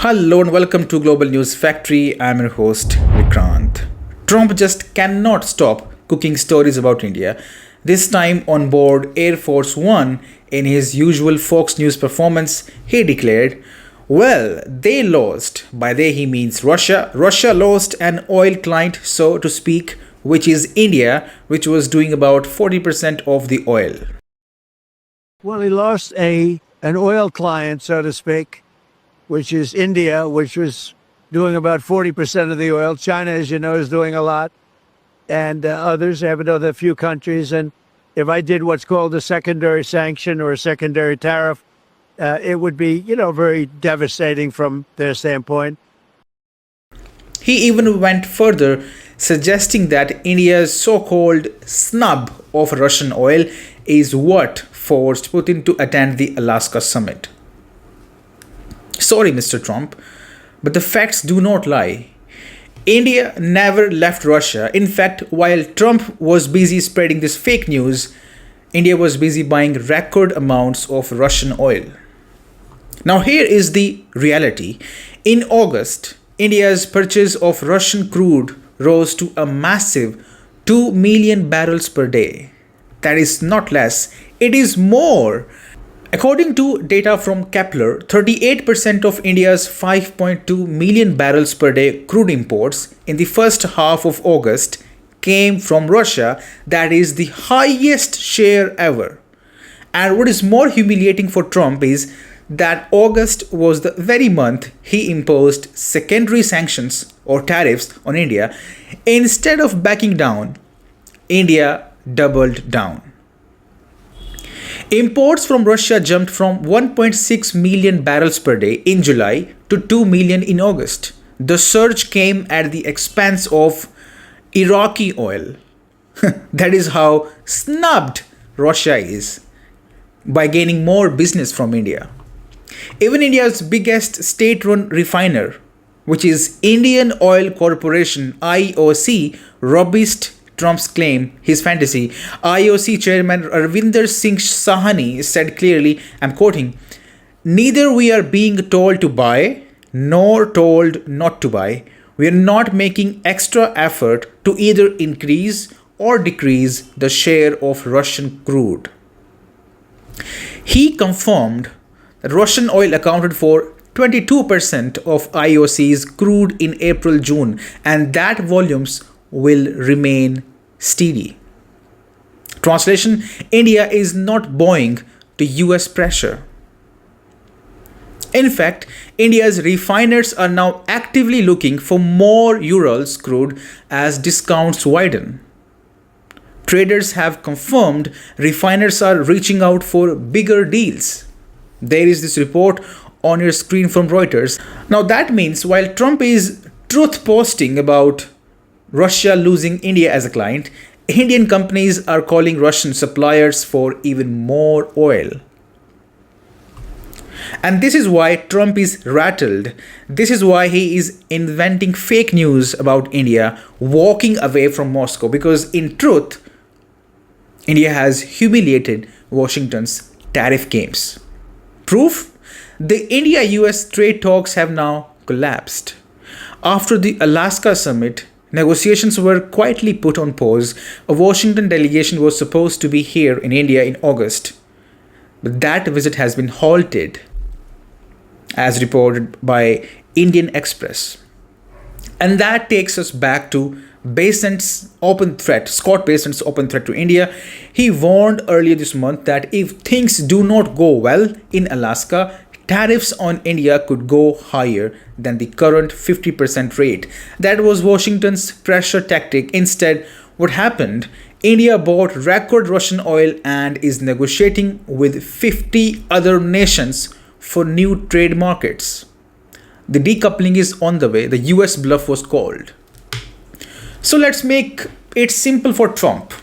Hello and welcome to Global News Factory. I'm your host Vikrant. Trump just cannot stop cooking stories about India. This time on board Air Force One, in his usual Fox News performance, he declared, "Well, they lost." By they he means Russia. Russia lost an oil client, so to speak, which is India, which was doing about 40% of the oil. Well, he lost an oil client, so to speak, which is India, which was doing about 40% of the oil. China, as you know, is doing a lot. And others, I have another few countries. And if I did what's called a secondary sanction or a secondary tariff, it would be, very devastating from their standpoint. He even went further, suggesting that India's so-called snub of Russian oil is what forced Putin to attend the Alaska summit. Sorry, Mr. Trump, but the facts do not lie. India never left Russia. In fact, while Trump was busy spreading this fake news, India was busy buying record amounts of Russian oil. Now, here is the reality. In August, India's purchase of Russian crude rose to a massive 2 million barrels per day. That is not less, it is more. According to data from Kpler, 38% of India's 5.2 million barrels per day crude imports in the first half of August came from Russia. That is the highest share ever. And what is more humiliating for Trump is that August was the very month he imposed secondary sanctions or tariffs on India. Instead of backing down, India doubled down. Imports from Russia jumped from 1.6 million barrels per day in July to 2 million in August. The surge came at the expense of Iraqi oil. That is how snubbed Russia is, by gaining more business from India. Even India's biggest state-run refiner, which is Indian Oil Corporation (IOC), rubbished Trump's claim, his fantasy. IOC chairman Ravinder Singh Sahani said clearly, I'm quoting, "Neither we are being told to buy nor told not to buy. We are not making extra effort to either increase or decrease the share of Russian crude." He confirmed that Russian oil accounted for 22% of IOC's crude in April-June, and that volumes will remain steady. Translation: India is not bowing to US pressure. In fact, India's refiners are now actively looking for more Urals crude as discounts widen. Traders have confirmed refiners are reaching out for bigger deals. There is this report on your screen from Reuters. Now that means while Trump is truth posting about Russia losing India as a client, Indian companies are calling Russian suppliers for even more oil. And this is why Trump is rattled. This is why he is inventing fake news about India, walking away from Moscow, because in truth, India has humiliated Washington's tariff games. Proof? The India-US trade talks have now collapsed. After the Alaska summit, negotiations were quietly put on pause. A Washington delegation was supposed to be here in India in August, but that visit has been halted, as reported by Indian Express. And that takes us back to Bessent's open threat, Scott Bessent's open threat to India. He warned earlier this month that if things do not go well in Alaska, tariffs on India could go higher than the current 50% rate. That was Washington's pressure tactic. Instead, what happened? India bought record Russian oil and is negotiating with 50 other nations for new trade markets. The decoupling is on the way. The US bluff was called. So let's make it simple for Trump.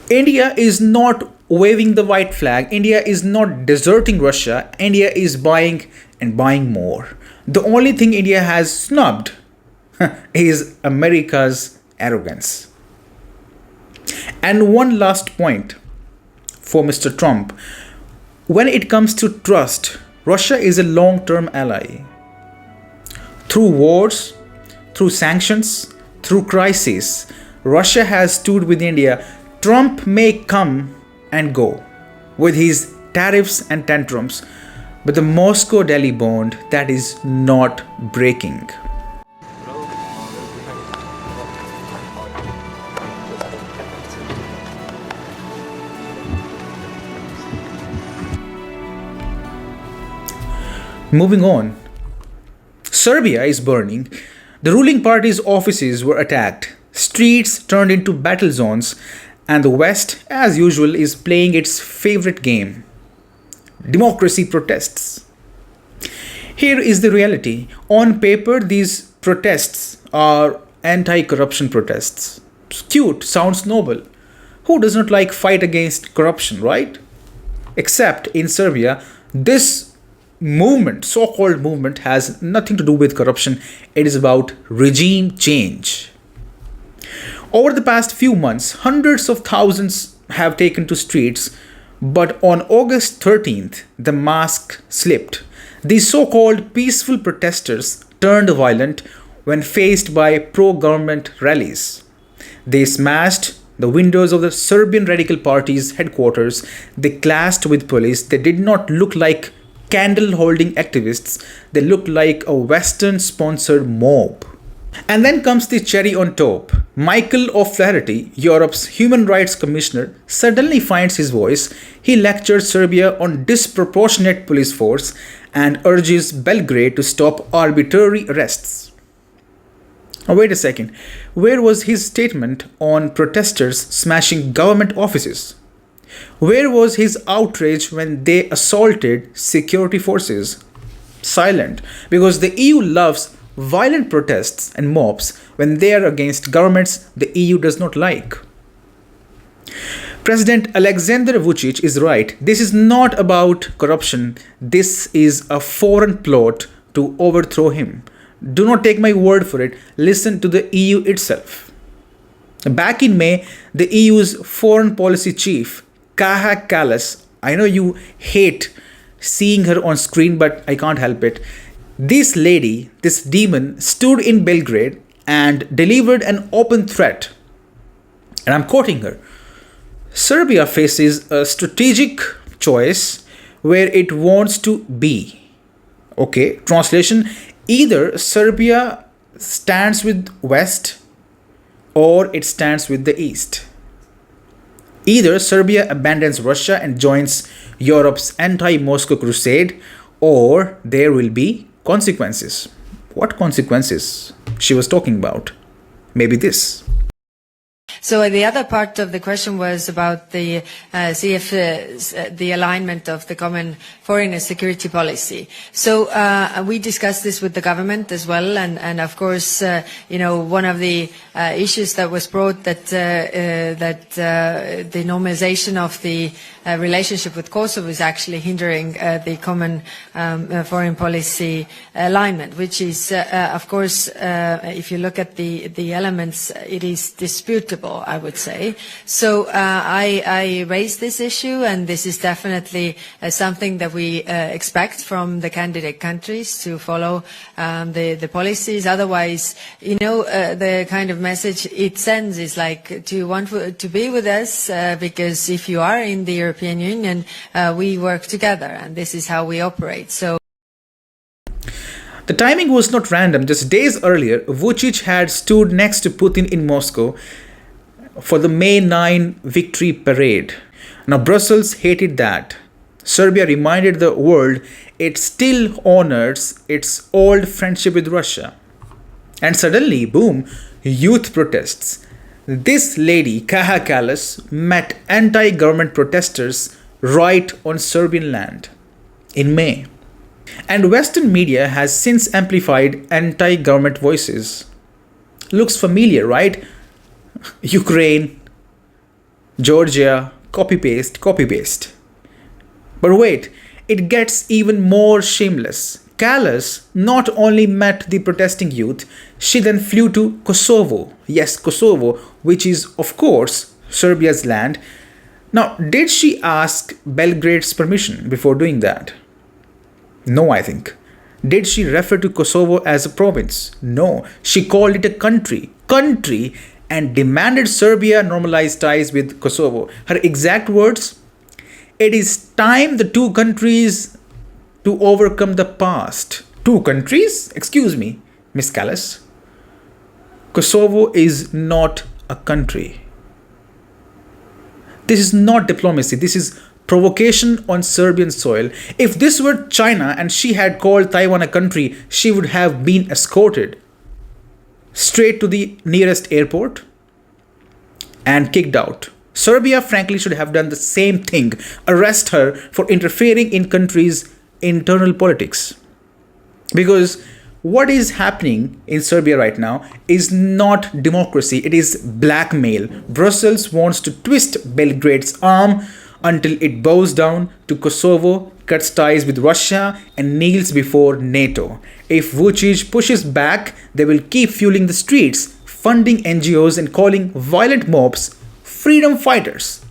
India is not waving the white flag. India is not deserting Russia. India is buying and buying more. The only thing India has snubbed is America's arrogance. And one last point for Mr. Trump. When it comes to trust, Russia is a long-term ally. Through wars, through sanctions, through crises, Russia has stood with India. Trump may come and go with his tariffs and tantrums, but the Moscow-Delhi bond, that is not breaking. Moving on, Serbia is burning. The ruling party's offices were attacked, streets turned into battle zones, and the West, as usual, is playing its favorite game: democracy protests. Here is the reality. On paper, these protests are anti-corruption protests. Cute, sounds noble. Who does not like fight against corruption, right? Except in Serbia, this movement, so-called movement, has nothing to do with corruption. It is about regime change. Over the past few months, hundreds of thousands have taken to streets, but on August 13th, the mask slipped. These so-called peaceful protesters turned violent when faced by pro-government rallies. They smashed the windows of the Serbian Radical Party's headquarters. They clashed with police. They did not look like candle-holding activists. They looked like a Western-sponsored mob. And then comes the cherry on top. Michael O'Flaherty, Europe's Human Rights Commissioner, suddenly finds his voice. He lectures Serbia on disproportionate police force and urges Belgrade to stop arbitrary arrests. Now wait a second. Where was his statement on protesters smashing government offices? Where was his outrage when they assaulted security forces? Silent, because the EU loves violent protests and mobs when they are against governments the EU does not like. President Alexander Vučić is right. This is not about corruption. This is a foreign plot to overthrow him. Do not take my word for it. Listen to the EU itself. Back in May, the EU's foreign policy chief, Kaja Kallas, I know you hate seeing her on screen, but I can't help it. This lady, this demon, stood in Belgrade and delivered an open threat. And I'm quoting her. Serbia faces a strategic choice where it wants to be. Okay, translation: either Serbia stands with West or it stands with the East. Either Serbia abandons Russia and joins Europe's anti-Moscow crusade, or there will be consequences. What consequences she was talking about? Maybe this. So the other part of the question was about the the alignment of the common foreign and security policy. So we discussed this with the government as well, and of course, one of the issues that was brought that the normalization of the relationship with Kosovo is actually hindering the common foreign policy alignment, which is, of course, if you look at the elements, it is disputable, I would say. So I raised this issue, and this is definitely something that we expect from the candidate countries to follow the policies. Otherwise, the kind of message it sends is like, do you want to be with us? Because if you are in the European Union, we work together, and this is how we operate. So the timing was not random. Just days earlier, Vučić had stood next to Putin in Moscow for the May 9 victory parade. Now, Brussels hated that. Serbia reminded the world it still honors its old friendship with Russia. And suddenly, boom, youth protests. This lady, Kaja Kallas, met anti-government protesters right on Serbian land in May. And Western media has since amplified anti-government voices. Looks familiar, right? Ukraine, Georgia, copy-paste, copy-paste. But wait, it gets even more shameless. Kallas not only met the protesting youth, she then flew to Kosovo. Yes, Kosovo, which is, of course, Serbia's land. Now, did she ask Belgrade's permission before doing that? No, I think. Did she refer to Kosovo as a province? No. She called it a country. Country, and demanded Serbia normalize ties with Kosovo. Her exact words: it is time the two countries to overcome the past. Two countries? Excuse me, Miss Callas. Kosovo is not a country. This is not diplomacy. This is provocation on Serbian soil. If this were China and she had called Taiwan a country, she would have been escorted straight to the nearest airport and kicked out. Serbia, frankly, should have done the same thing. Arrest her for interfering in countries' internal politics. Because what is happening in Serbia right now is not democracy, it is blackmail. Brussels wants to twist Belgrade's arm until it bows down to Kosovo, cuts ties with Russia, and kneels before NATO. If Vucic pushes back, they will keep fueling the streets, funding NGOs, and calling violent mobs freedom fighters.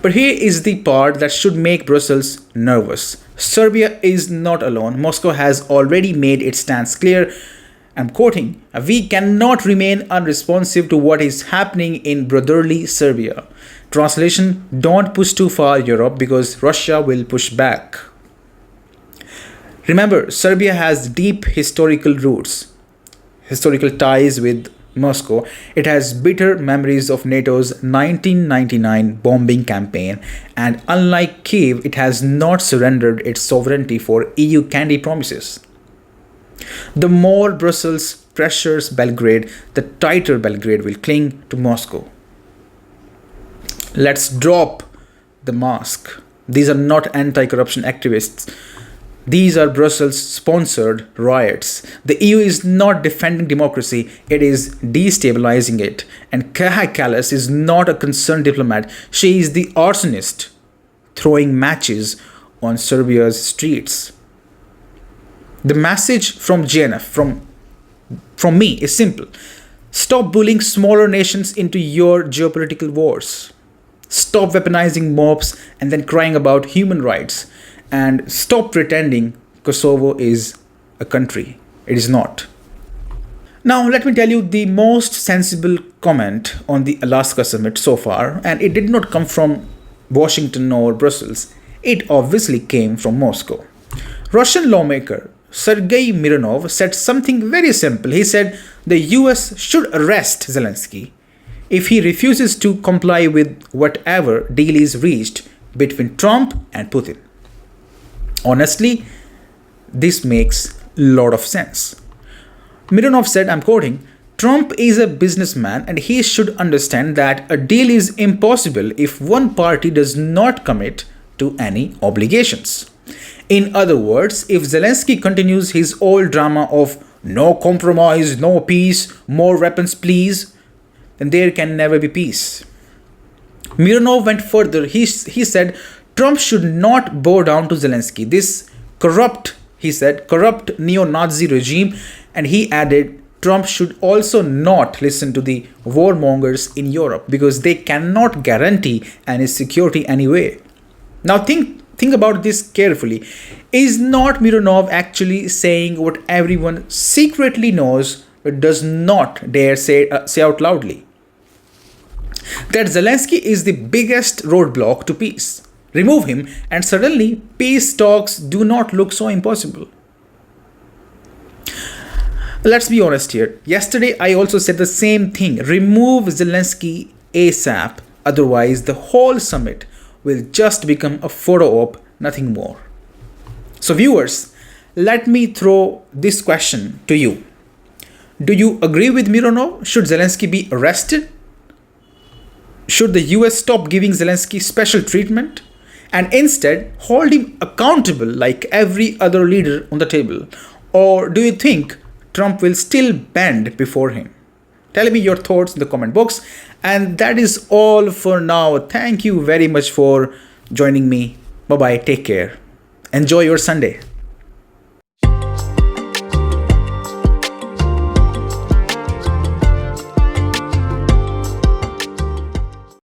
But here is the part that should make Brussels nervous. Serbia is not alone. Moscow has already made its stance clear. I'm quoting, "We cannot remain unresponsive to what is happening in brotherly Serbia." Translation: don't push too far, Europe, because Russia will push back. Remember, Serbia has deep historical roots, historical ties with Moscow. It has bitter memories of NATO's 1999 bombing campaign, and unlike Kiev, it has not surrendered its sovereignty for EU candy promises. The more Brussels pressures Belgrade, the tighter Belgrade will cling to Moscow. Let's drop the mask. These are not anti-corruption activists. These are Brussels-sponsored riots. The EU is not defending democracy, it is destabilizing it. And Kaja Kallas is not a concerned diplomat. She is the arsonist throwing matches on Serbia's streets. The message from JNF, from me, is simple. Stop bullying smaller nations into your geopolitical wars. Stop weaponizing mobs and then crying about human rights. And stop pretending Kosovo is a country. It is not. Now, let me tell you the most sensible comment on the Alaska summit so far, and it did not come from Washington or Brussels. It obviously came from Moscow. Russian lawmaker Sergei Mironov said something very simple. He said the US should arrest Zelenskyy if he refuses to comply with whatever deal is reached between Trump and Putin. Honestly, this makes a lot of sense. Mironov said, I'm quoting, Trump is a businessman and he should understand that a deal is impossible if one party does not commit to any obligations. In other words, if Zelenskyy continues his old drama of no compromise, no peace, more weapons please, then there can never be peace. Mironov went further. He said, Trump should not bow down to Zelenskyy, this corrupt neo-Nazi regime, and he added, Trump should also not listen to the warmongers in Europe because they cannot guarantee any security anyway. Now think about this carefully. Is not Mironov actually saying what everyone secretly knows but does not dare say out loudly? That Zelenskyy is the biggest roadblock to peace. Remove him and suddenly peace talks do not look so impossible. Let's be honest here. Yesterday I also said the same thing. Remove Zelenskyy ASAP. Otherwise the whole summit will just become a photo op, nothing more. So viewers, let me throw this question to you. Do you agree with Mironov? Should Zelenskyy be arrested? Should the US stop giving Zelenskyy special treatment and instead hold him accountable like every other leader on the table? Or do you think Trump will still bend before him? Tell me your thoughts in the comment box. And that is all for now. Thank you very much for joining me. Bye-bye. Take care. Enjoy your Sunday.